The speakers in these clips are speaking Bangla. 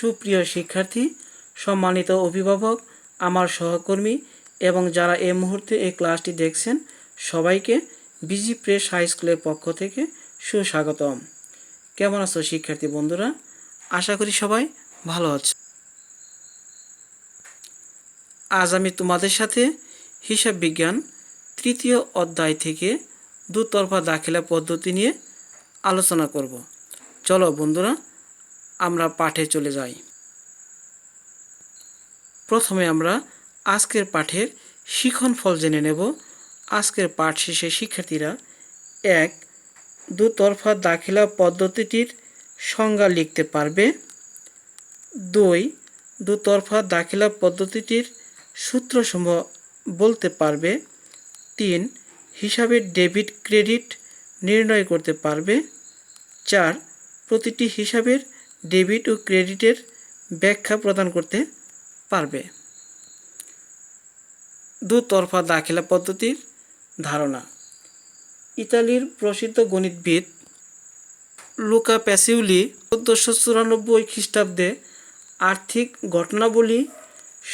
সুপ্রিয় শিক্ষার্থী, সম্মানিত অভিভাবক, আমার সহকর্মী এবং যারা এই মুহূর্তে এই ক্লাসটি দেখছেন সবাইকে বিজি প্রেস হাই স্কুলের পক্ষ থেকে সুস্বাগতম। কেমন আছো শিক্ষার্থী বন্ধুরা? আশা করি সবাই ভালো আছো। আজ আমি তোমাদের সাথে হিসাব বিজ্ঞান তৃতীয় অধ্যায় থেকে দুতরফা দাখিলা পদ্ধতি নিয়ে আলোচনা করব। চলো বন্ধুরা, আমরা পাঠে চলে যাই। প্রথমে আমরা আজকের পাঠের শিক্ষণফল জেনে নেব। আজকের পাঠ শেষে শিক্ষার্থীরা ১. দুতরফা দাখিলা পদ্ধতিটির সংজ্ঞা লিখতে পারবে। ২. দুতরফা দাখিলা পদ্ধতিটির সূত্রসমূহ বলতে পারবে। ৩. হিসাবের ডেবিট ক্রেডিট নির্ণয় করতে পারবে। ৪. প্রতিটি হিসাবের ডেবিট ও ক্রেডিটের ব্যাখ্যা প্রদান করতে পারবে। দুতরফা দাখিলা পদ্ধতির ধারণা। ইতালির প্রসিদ্ধ গণিতবিদ লুকা প্যাসিউলি 1494 খ্রিস্টাব্দে আর্থিক ঘটনাবলী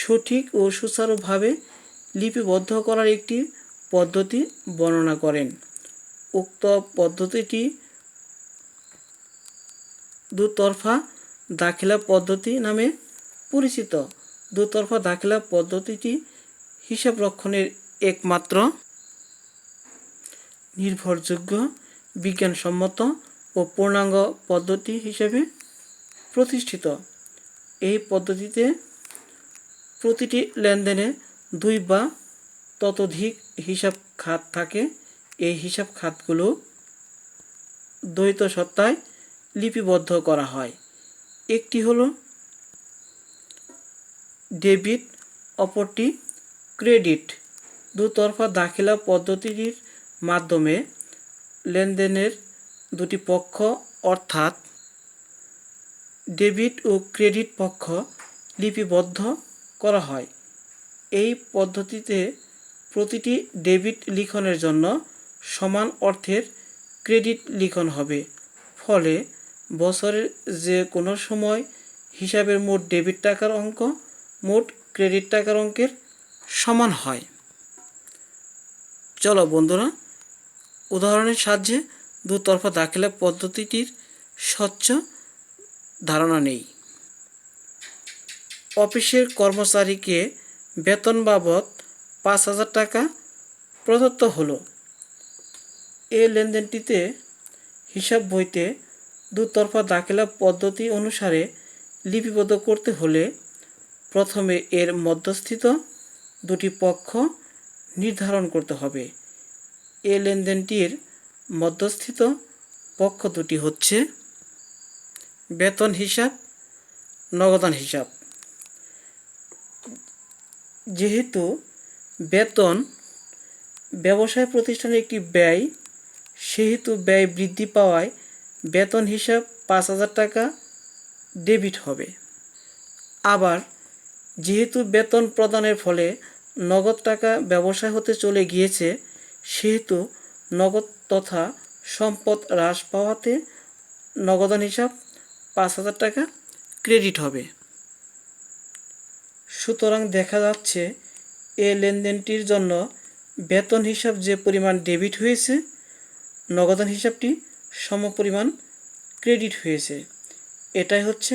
সঠিক ও সুচারুভাবে লিপিবদ্ধ করার একটি পদ্ধতি বর্ণনা করেন। উক্ত পদ্ধতিটি দুতরফা দাখিলা পদ্ধতি নামে পরিচিত। দুতরফা দাখিলা পদ্ধতিটি হিসাব রক্ষণের একমাত্র নির্ভরযোগ্য, বিজ্ঞানসম্মত ও পূর্ণাঙ্গ পদ্ধতি হিসেবে প্রতিষ্ঠিত। এই পদ্ধতিতে প্রতিটি লেনদেনে 2 বা ততোধিক হিসাব খাত থাকে। এই হিসাব খাতগুলো দ্বৈত সত্তায় লিপিবদ্ধ করা হয়। একটি হলো ডেবিট, অপরটি ক্রেডিট। দুতরফা দাখিলা পদ্ধতিটির মাধ্যমে লেনদেনের দুটি পক্ষ অর্থাৎ ডেবিট ও ক্রেডিট পক্ষ লিপিবদ্ধ করা হয়। এই পদ্ধতিতে প্রতিটি ডেবিট লিখনের জন্য সমান অর্থের ক্রেডিট লিখন হবে। ফলে বছরের যে কোনো সময় হিসাবের মোট ডেবিট টাকার অঙ্ক মোট ক্রেডিট টাকার অঙ্কের সমান হয়। চলো বন্ধুরা, উদাহরণের সাহায্যে দুতরফা দাখিলা পদ্ধতিটির স্বচ্ছ ধারণা নেই। অফিসের কর্মচারীকে বেতন বাবদ 5,000 টাকা প্রদত্ত হলো। এই লেনদেনটিতে হিসাব বইতে দুতরফা দাখিলা পদ্ধতি অনুসারে লিপিবদ্ধ করতে হলে প্রথমে এর মধ্যস্থিত দুটি পক্ষ নির্ধারণ করতে হবে। এই লেনদেনটির মধ্যস্থিত পক্ষ দুটি হচ্ছে বেতন হিসাব, নগদান হিসাব। যেহেতু বেতন ব্যবসায় প্রতিষ্ঠানের একটি ব্যয়, সেহেতু ব্যয় বৃদ্ধি পাওয়ায় বেতন হিসাব 5,000 টাকা ডেবিট হবে। আবার যেহেতু বেতন প্রদানের ফলে নগদ টাকা ব্যবসায় হতে চলে গিয়েছে, সেহেতু নগদ তথা সম্পদ হ্রাস পাওয়াতে নগদান হিসাব 5,000 টাকা ক্রেডিট হবে। সুতরাং দেখা যাচ্ছে এই লেনদেনটির জন্য বেতন হিসাব যে পরিমাণ ডেবিট হয়েছে, নগদান হিসাবটি সমপরিমাণ ক্রেডিট হয়েছে। এটাই হচ্ছে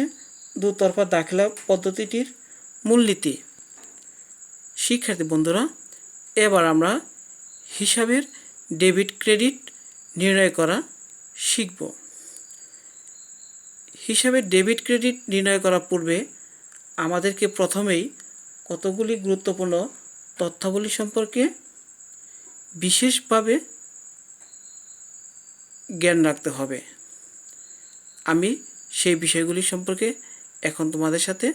দুতরফা দাখিলা পদ্ধতিটির মূলনীতি। শিক্ষার্থী বন্ধুরা, এবার আমরা হিসাবের ডেবিট ক্রেডিট নির্ণয় করা শিখব। হিসাবের ডেবিট ক্রেডিট নির্ণয় করার পূর্বে আমাদেরকে প্রথমেই কতগুলি গুরুত্বপূর্ণ তথ্যাবলী সম্পর্কে বিশেষভাবে জ্ঞান রাখতে হবে। আমি সেই বিষয়গুলি সম্পর্কে এখন তোমাদের সাথে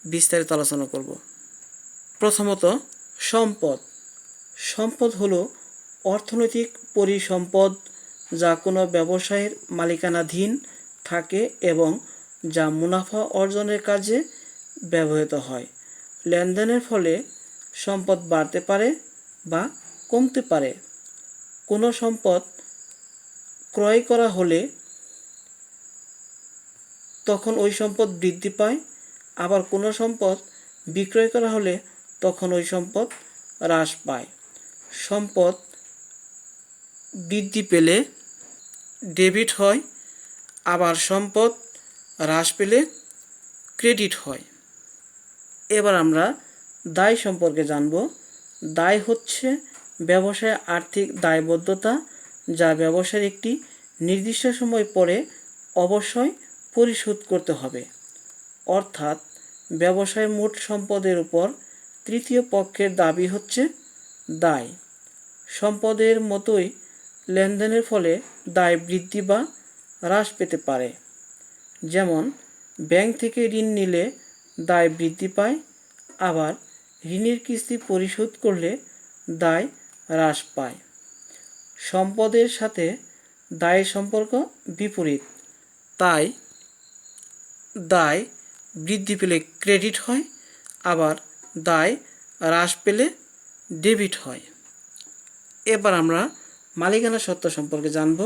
বিস্তারিত আলোচনা করব। প্রথমত, সম্পদ। সম্পদ হলো অর্থনৈতিক পরিসম্পদ যা কোনো ব্যবসায়ের মালিকানাধীন থাকে এবং যা মুনাফা অর্জনের কাজে ব্যবহৃত হয়। লেনদেনের ফলে সম্পদ বাড়তে পারে বা কমতে পারে। কোনো সম্পদ ক্রয় করা হলে তখন ওই সম্পদ বৃদ্ধি পায় আবার কোনো সম্পদ বিক্রয় করা হলে তখন ওই সম্পদ হ্রাস পায়। সম্পদ বৃদ্ধি পেলে ডেবিট হয়, আবার সম্পদ হ্রাস পেলে ক্রেডিট হয়। এবার আমরা দায় সম্পর্কে জানব। দায় হচ্ছে ব্যবসায় আর্থিক দায়বদ্ধতা, যা ব্যবসার একটি নির্দিষ্ট সময় পরে অবশ্যই পরিশোধ করতে হবে। অর্থাৎ ব্যবসায় মোট সম্পদের উপর তৃতীয় পক্ষের দাবি হচ্ছে দায়। সম্পদের মতোই লেনদেনের ফলে দায় বৃদ্ধি বা হ্রাস পেতে পারে। যেমন ব্যাংক থেকে ঋণ নিলে দায় বৃদ্ধি পায়, আবার ঋণের কিস্তি পরিশোধ করলে দায় হ্রাস পায়। সম্পদের সাথে দায়ের সম্পর্ক বিপরীত, তাই দায় বৃদ্ধি পেলে ক্রেডিট হয়, আবার দায় হ্রাস পেলে ডেবিট হয়। এবার আমরা মালিকানা সত্ত্ব সম্পর্কে জানব।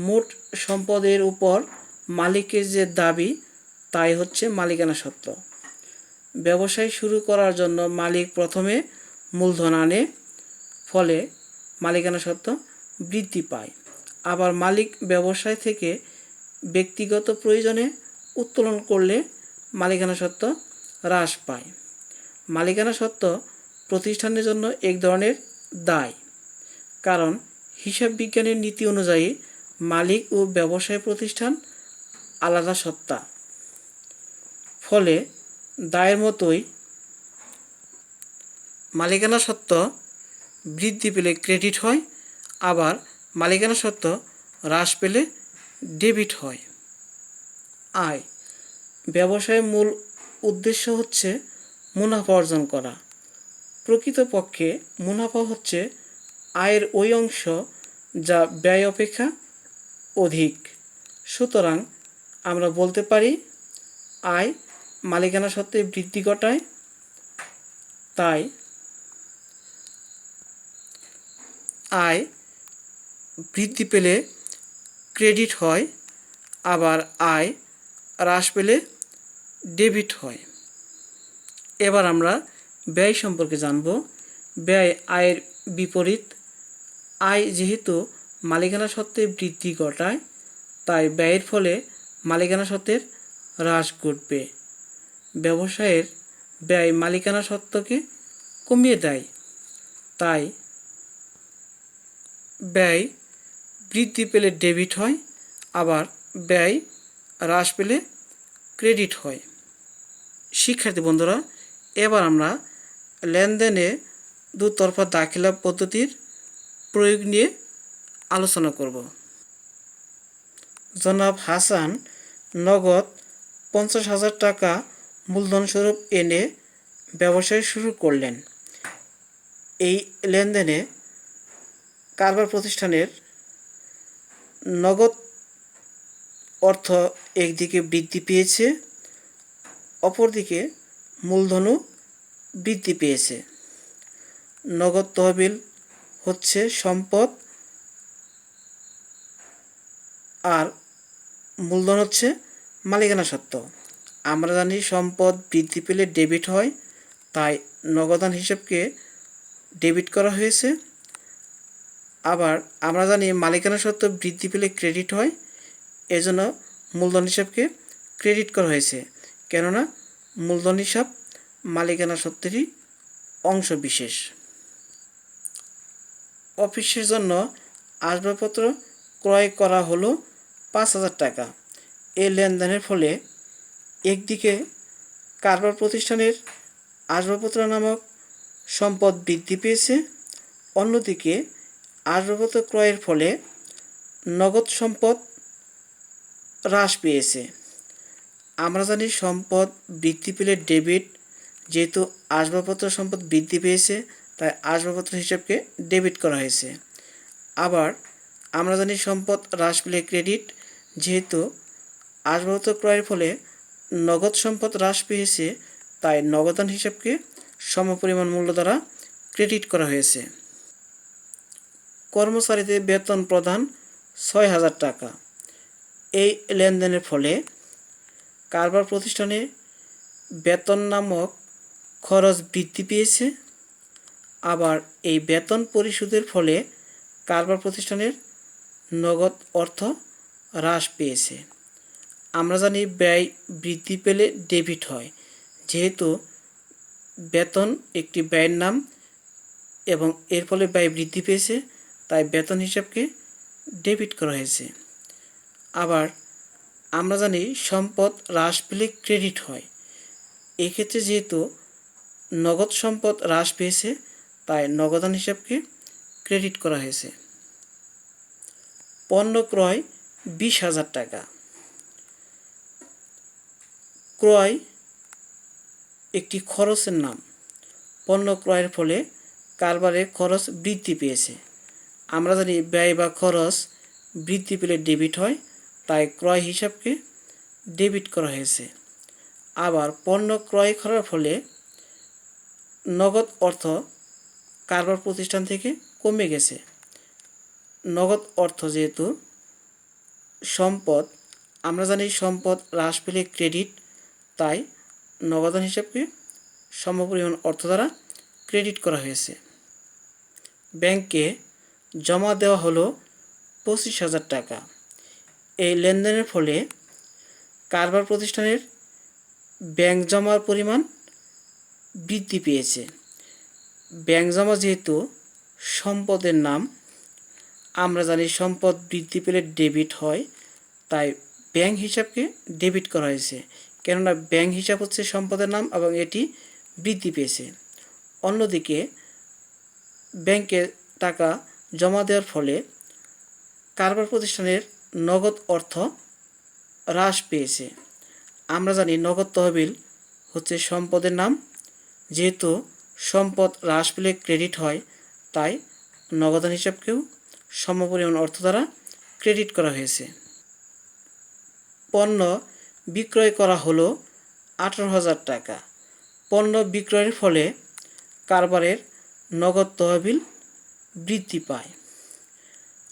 মোট সম্পদের উপর মালিকের যে দাবি তাই হচ্ছে মালিকানা সত্ত্ব। ব্যবসায় শুরু করার জন্য মালিক প্রথমে মূলধন আনে, ফলে মালিকানা সত্ত্ব বৃদ্ধি পায়। আবার মালিক ব্যবসায় থেকে ব্যক্তিগত প্রয়োজনে উত্তোলন করলে মালিকানা সত্ত্ব হ্রাস পায়। মালিকানা সত্ত্ব প্রতিষ্ঠানের জন্য এক ধরনের দায়, কারণ হিসাব বিজ্ঞানের নীতি অনুযায়ী মালিক ও ব্যবসায় প্রতিষ্ঠান আলাদা সত্তা। ফলে দায়ের মতোই মালিকানা সত্ত্ব বৃদ্ধি পেলে ক্রেডিট হয়, আবার মালিকানা সত্ত্ব হ্রাস পেলে ডেবিট হয়। আয়। ব্যবসায়ের মূল উদ্দেশ্য হচ্ছে মুনাফা অর্জন করা। প্রকৃতপক্ষে মুনাফা হচ্ছে আয়ের ওই অংশ যা ব্যয় অপেক্ষা অধিক। সুতরাং আমরা বলতে পারি আয় মালিকানা সত্ত্বে বৃদ্ধি ঘটায়, তাই আয় বৃদ্ধি পেলে ক্রেডিট হয়, আবার আয় হ্রাস পেলে ডেবিট হয়। এবার আমরা ব্যয় সম্পর্কে জানব। ব্যয় আয়ের বিপরীত। আয় যেহেতু মালিকানা সত্ত্বে বৃদ্ধি ঘটায়, তাই ব্যয়ের ফলে মালিকানা সত্ত্বের হ্রাস ঘটবে। ব্যবসায়ের ব্যয় মালিকানা সত্ত্বকে কমিয়ে দেয়, তাই ব্যয় বৃদ্ধি পেলে ডেবিট হয়, আবার ব্যয় হ্রাস পেলে ক্রেডিট হয়। শিক্ষার্থী বন্ধুরা, এবার আমরা লেনদেনে দুতরফা দাখিলা পদ্ধতির প্রয়োগ নিয়ে আলোচনা করব। জনাব হাসান নগদ 50,000 টাকা মূলধনস্বরূপ এনে ব্যবসায় শুরু করলেন। এই লেনদেনে কারবার প্রতিষ্ঠানের নগদ অর্থ একদিকে বৃদ্ধি পেয়েছে, অপরদিকে মূলধনও বৃদ্ধি পেয়েছে। নগদ তহবিল হচ্ছে সম্পদ, আর মূলধন হচ্ছে মালিকানা সত্ত্ব। আমরা জানি সম্পদ বৃদ্ধি পেলে ডেবিট হয়, তাই নগদান হিসাবকে ডেবিট করা হয়েছে। আবার আমরা জানি মালিকানা সত্ত্ব বৃদ্ধি পেলে ক্রেডিট হয়, এজন্য মূলধন হিসাবকে ক্রেডিট করা হয়েছে, কেননা মূলধন হিসাব মালিকানা সত্ত্বেরই অংশ বিশেষ। অফিসের জন্য আসবাবপত্র ক্রয় করা হলো 5,000 টাকা। এই লেনদেনের ফলে একদিকে কারবার প্রতিষ্ঠানের আসবাবপত্র নামক সম্পদ বৃদ্ধি পেয়েছে, অন্যদিকে আসবাবপত্র ক্রয়ের ফলে নগদ সম্পদ হ্রাস পেয়েছে। আমরা জানি সম্পদ বৃদ্ধি পেলে ডেবিট, যেহেতু আসবাবপত্র সম্পদ বৃদ্ধি পেয়েছে তাই আসবাবপত্র হিসাবকে ডেবিট করা হয়েছে। আবার আমরা জানি সম্পদ হ্রাস পেলে ক্রেডিট, যেহেতু আসবাবপত্র ক্রয়ের ফলে নগদ সম্পদ হ্রাস পেয়েছে তাই নগদান হিসাবকে সমপরিমাণ মূল্য দ্বারা ক্রেডিট করা হয়েছে। কর্মচারীদের বেতন প্রদান 6,000 টাকা। এই লেনদেনের ফলে কারবার প্রতিষ্ঠানে বেতন নামক খরচ বৃদ্ধি পেয়েছে। আবার এই বেতন পরিশোধের ফলে কারবার প্রতিষ্ঠানের নগদ অর্থ হ্রাস পেয়েছে। আমরা জানি ব্যয় বৃদ্ধি পেলে ডেবিট হয়, যেহেতু বেতন একটি ব্যয়ের নাম এবং এর ফলে ব্যয় বৃদ্ধি পেয়েছে, তাই বেতন হিসাবকে ডেবিট করা হয়েছে। আবার আমরা জানি সম্পদ হ্রাস পেলে ক্রেডিট হয়। এক্ষেত্রে যেহেতু নগদ সম্পদ হ্রাস পেয়েছে, তাই নগদান হিসাবকে ক্রেডিট করা হয়েছে। পণ্য ক্রয় 20,000 টাকা। ক্রয় একটি খরচের নাম। পণ্য ক্রয়ের ফলে কারবারে খরচ বৃদ্ধি পেয়েছে। আমরা জানি ব্যয় বা খরচ বৃদ্ধি পেলে ডেবিট হয়, তাই ক্রয় হিসাবকে ডেবিট করা হয়েছে। আবার পণ্য ক্রয় করার ফলে নগদ অর্থ কারবার প্রতিষ্ঠান থেকে কমে গেছে। নগদ অর্থ যেহেতু সম্পদ, আমরা জানি সম্পদ হ্রাস পেলে ক্রেডিট, তাই নগদান হিসাবকে সমপরিমাণ অর্থ দ্বারা ক্রেডিট করা হয়েছে। ব্যাংকে জমা দেওয়া হলো 25,000 টাকা। এই লেনদেনের ফলে কারবার প্রতিষ্ঠানের ব্যাংক জমার পরিমাণ বৃদ্ধি পেয়েছে। ব্যাংক জমা যেহেতু সম্পদের নাম, আমরা জানি সম্পদ বৃদ্ধি পেলে ডেবিট হয়, তাই ব্যাংক হিসাবকে ডেবিট করা হয়েছে, কেননা ব্যাংক হিসাব হচ্ছে সম্পদের নাম এবং এটি বৃদ্ধি পেয়েছে। অন্যদিকে ব্যাংকে টাকা জমা দেওয়ার ফলে কারবার প্রতিষ্ঠানের নগদ অর্থ হ্রাস পেয়েছে। আমরা জানি নগদ তহবিল হচ্ছে সম্পদের নাম, যেহেতু সম্পদ হ্রাস পেলে ক্রেডিট হয়, তাই নগদান হিসাবকেও সমপরিমাণ অর্থ দ্বারা ক্রেডিট করা হয়েছে। পণ্য বিক্রয় করা হলো 18,000 টাকা। পণ্য বিক্রয়ের ফলে কারবারের নগদ তহবিল বৃদ্ধি পায়।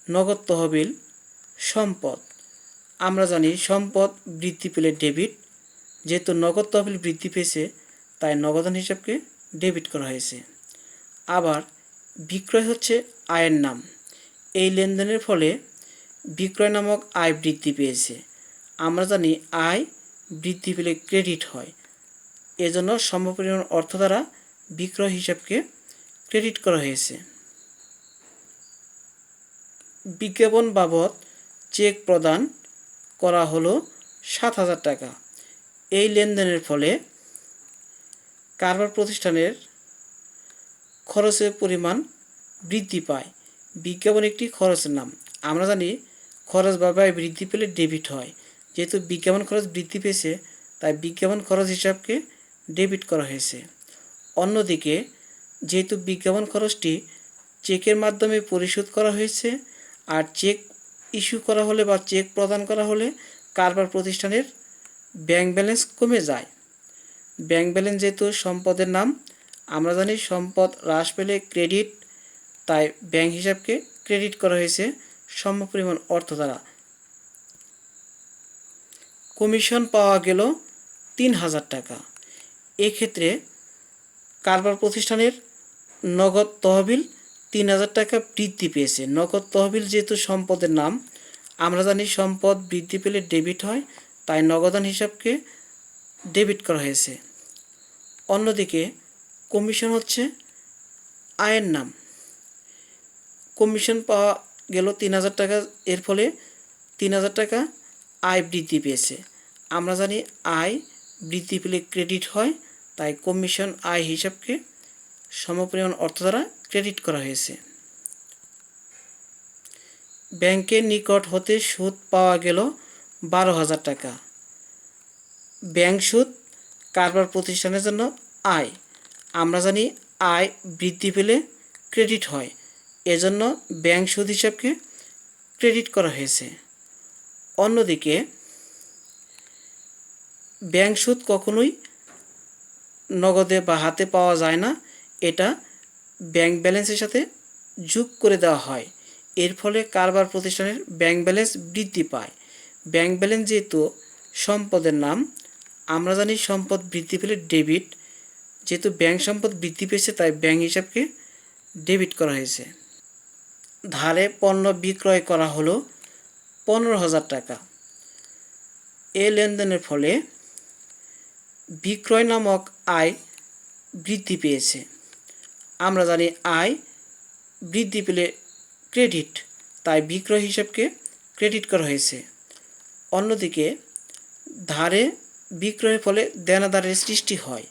নগদ তহবিল সম্পদ। আমরা জানি সম্পদ বৃদ্ধি পেলে ডেবিট, যেহেতু নগদ তহবিল বৃদ্ধি পেয়েছে, তাই নগদান হিসাবকে ডেবিট করা হয়েছে। আবার বিক্রয় হচ্ছে আয়ের নাম। এই লেনদেনের ফলে বিক্রয় নামক আয় বৃদ্ধি পেয়েছে। আমরা জানি আয় বৃদ্ধি পেলে ক্রেডিট হয়, এজন্য সমপরিমাণ অর্থ দ্বারা বিক্রয় হিসাবকে ক্রেডিট করা হয়েছে। বিজ্ঞাপন বাবদ চেক প্রদান করা হলো 7,000 টাকা। এই লেনদেনের ফলে কারবার প্রতিষ্ঠানের খরচের পরিমাণ বৃদ্ধি পায়। বিজ্ঞাপন একটি খরচের নাম। আমরা জানি খরচ বা ব্যয় বৃদ্ধি পেলে ডেবিট হয়, যেহেতু বিজ্ঞাপন খরচ বৃদ্ধি পেয়েছে, তাই বিজ্ঞাপন খরচ হিসাবকে ডেবিট করা হয়েছে। অন্যদিকে যেহেতু বিজ্ঞাপন খরচটি চেকের মাধ্যমে পরিশোধ করা হয়েছে, আর চেক ইস্যু করা হলে বা চেক প্রদান করা হলে কারবার প্রতিষ্ঠানের ব্যাংক ব্যালেন্স কমে যায়। ব্যাংক ব্যালেন্স যেহেতু সম্পদের নাম, আমরা জানি সম্পদ হ্রাস পেলে ক্রেডিট, তাই ব্যাংক হিসাবকে ক্রেডিট করা হয়েছে সমপরিমাণ অর্থ দ্বারা। কমিশন পাওয়া গেল 3,000 টাকা। এক্ষেত্রে কারবার প্রতিষ্ঠানের নগদ তহবিল 3,000 টাকা বৃদ্ধি পেয়েছে। নগদ তহবিল যেহেতু সম্পদের নাম, আমরা জানি সম্পদ বৃদ্ধি পেলে ডেবিট হয়, তাই নগদান হিসাবকে ডেবিট করা হয়েছে। অন্যদিকে কমিশন হচ্ছে আয়ের নাম। কমিশন পাওয়া গেল 3,000 টাকা, এর ফলে 3,000 টাকা আয় বৃদ্ধি পেয়েছে। আমরা জানি আয় বৃদ্ধি পেলে ক্রেডিট হয়, তাই কমিশন আয় হিসাবকে সমপরিমাণ অর্থ দ্বারা ক্রেডিট করা হয়েছে। ব্যাংকের নিকট হতে সুদ পাওয়া গেল 12,000 টাকা। ব্যাংক সুদ কারবার প্রতিষ্ঠানের জন্য আয়। আমরা জানি আয় বৃদ্ধি পেলে ক্রেডিট হয়, এজন্য ব্যাংক সুদ হিসাবকে ক্রেডিট করা হয়েছে। অন্যদিকে ব্যাংক সুদ কখনোই নগদে বা হাতে পাওয়া যায় না, এটা ব্যাংক ব্যালেন্সের সাথে যোগ করে দেওয়া হয়। এর ফলে কারবার প্রতিষ্ঠানের ব্যাংক ব্যালেন্স বৃদ্ধি পায়। ব্যাংক ব্যালেন্স যেহেতু সম্পদের নাম, আমরা জানি সম্পদ বৃদ্ধি পেলে ডেবিট, যেহেতু ব্যাংক সম্পদ বৃদ্ধি পেয়েছে তাই ব্যাংক হিসাবকে ডেবিট করা হয়েছে। ধারে পণ্য বিক্রয় করা হলো 15,000 টাকা। এই লেনদেনের ফলে বিক্রয় নামক আয় বৃদ্ধি পেয়েছে। আমরা জানি আয় বৃদ্ধি পেলে ক্রেডিট, তাই বিক্রয় হিসাবকে ক্রেডিট করা হয়েছে। অন্যদিকে ধারে বিক্রয়ের ফলে দেনাদারের সৃষ্টি হয়,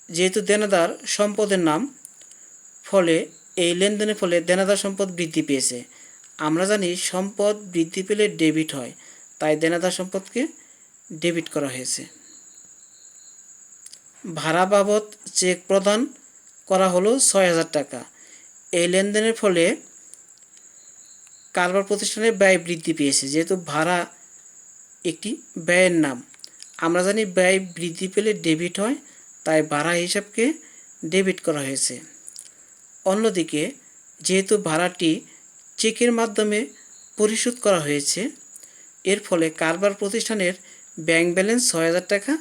যেহেতু দেনাদার সম্পদের নাম, ফলে এই লেনদেনের ফলে দেনাদার সম্পদ বৃদ্ধি পেয়েছে। আমরা জানি সম্পদ বৃদ্ধি পেলে ডেবিট হয়, তাই দেনাদার সম্পদকে ডেবিট করা হয়েছে। ভাড়া বাবদ চেক প্রদান করা হলো 6,000 টাকা। এই লেনদেনের ফলে কারবার প্রতিষ্ঠানের ব্যয় বৃদ্ধি পেয়েছে, যেহেতু ভাড়া একটি ব্যয়ের নাম। আমরা জানি ব্যয় বৃদ্ধি পেলে ডেবিট হয়, তাই ভাড়া হিসাবকে ডেবিট করা হয়েছে। অন্যদিকে যেহেতু ভাড়াটি চেকের মাধ্যমে পরিশোধ করা হয়েছে, এর ফলে কারবার প্রতিষ্ঠানের ব্যাংক ব্যালেন্স 6,000 টাকা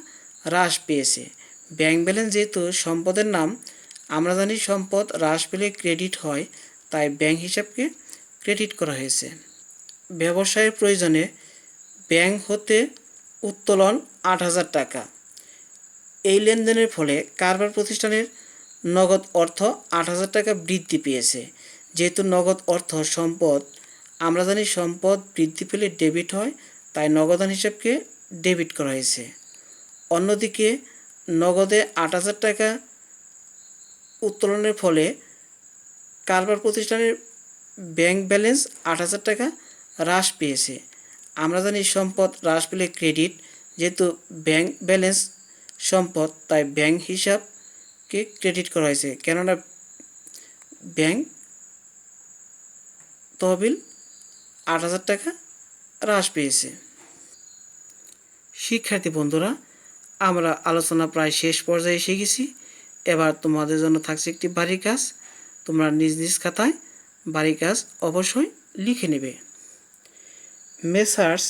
হ্রাস পেয়েছে। ব্যাংক ব্যালেন্স যেহেতু সম্পদের নাম, আমরা জানি সম্পদ হ্রাস পেলে ক্রেডিট হয়, তাই ব্যাংক হিসাবকে ক্রেডিট করা হয়েছে। ব্যবসায়ের প্রয়োজনে ব্যাংক হতে উত্তোলন 8,000 টাকা। এই লেনদেনের ফলে কারবার প্রতিষ্ঠানের নগদ অর্থ 8,000 টাকা বৃদ্ধি পেয়েছে। যেহেতু নগদ অর্থ সম্পদ, আমরা জানি সম্পদ বৃদ্ধি পেলে ডেবিট হয়, তাই নগদান হিসাবকে ডেবিট করা হয়েছে। অন্যদিকে নগদে 8,000 টাকা উত্তোলনের ফলে কারবার প্রতিষ্ঠানের ব্যাংক ব্যালেন্স 8,000 টাকা হ্রাস পেয়েছে। আমরা জানি সম্পদ হ্রাস পেলে ক্রেডিট, যেহেতু ব্যাংক ব্যালেন্স সম্পদ, তাই ব্যাংক হিসাবকে ক্রেডিট করা হয়েছে, কেননা ব্যাংক তহবিল 8,000 টাকা হ্রাস পেয়েছে। শিক্ষার্থী বন্ধুরা, আমরা আলোচনা প্রায় শেষ পর্যায়ে এসে গেছি। এবার তোমাদের জন্য থাকছে একটি বাড়ির কাজ। তোমরা নিজ নিজ খাতায় বাড়ির কাজ অবশ্যই লিখে নেবে। মেসার্স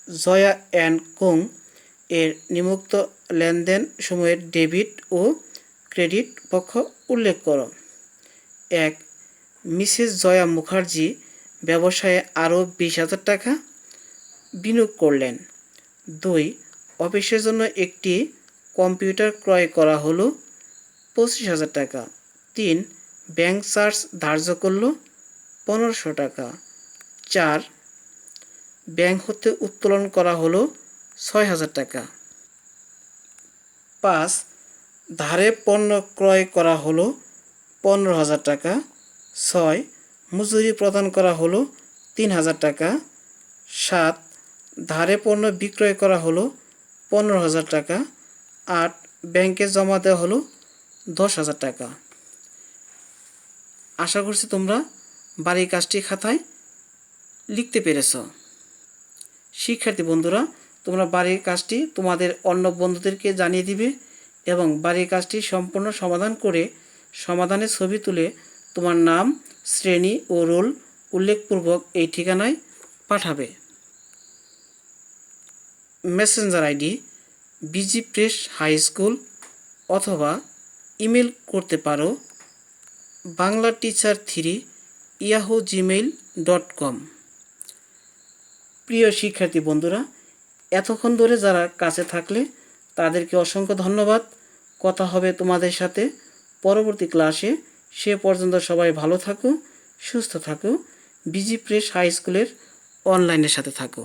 জয়া অ্যান্ড কোং এর নিম্নোক্ত লেনদেন সমূহের ডেবিট ও ক্রেডিট পক্ষ উল্লেখ করো। 1. মিসেস জয়া মুখার্জি ব্যবসায়ে আরও 20,000 টাকা বিনিয়োগ করলেন। 2. অফিসের জন্য একটি কম্পিউটার ক্রয় করা হলো 25,000 টাকা। 3. ব্যাংক চার্জ ধার্য করল 1,500 টাকা। 4. ব্যাংক হতে উত্তোলন করা হলো 6,000 টাকা। 5. ধারে পণ্য ক্রয় করা হলো 15,000 টাকা। 6. মজুরি প্রদান করা হলো 3,000 টাকা। 7. ধারে পণ্য বিক্রয় করা হলো 15,000 টাকা। 8. ব্যাংকে জমা দেওয়া হলো 10,000 টাকা। আশা করছি তোমরা বাড়ির কাজটি খাতায় লিখতে পেরেছ। শিক্ষার্থী বন্ধুরা, তোমরা বাড়ির কাজটি তোমাদের অন্য বন্ধুদেরকে জানিয়ে দিবে এবং বাড়ির কাজটি সম্পূর্ণ সমাধান করে সমাধানের ছবি তুলে তোমার নাম, শ্রেণী ও রোল উল্লেখপূর্বক এই ঠিকানায় পাঠাবে। Messenger ID BG press high school অথবা ইমেল করতে পারো banglateacher3@yahoo@gmail.com। প্রিয় শিক্ষার্থী বন্ধুরা, এতক্ষণ ধরে যারা কাছে থাকলে তাদেরকে অসংখ্য ধন্যবাদ। কথা হবে তোমাদের সাথে পরবর্তী ক্লাসে। সে পর্যন্ত সবাই ভালো থাকো, সুস্থ থাকো, বিজি প্রেস হাই স্কুলের অনলাইনের সাথে থাকো।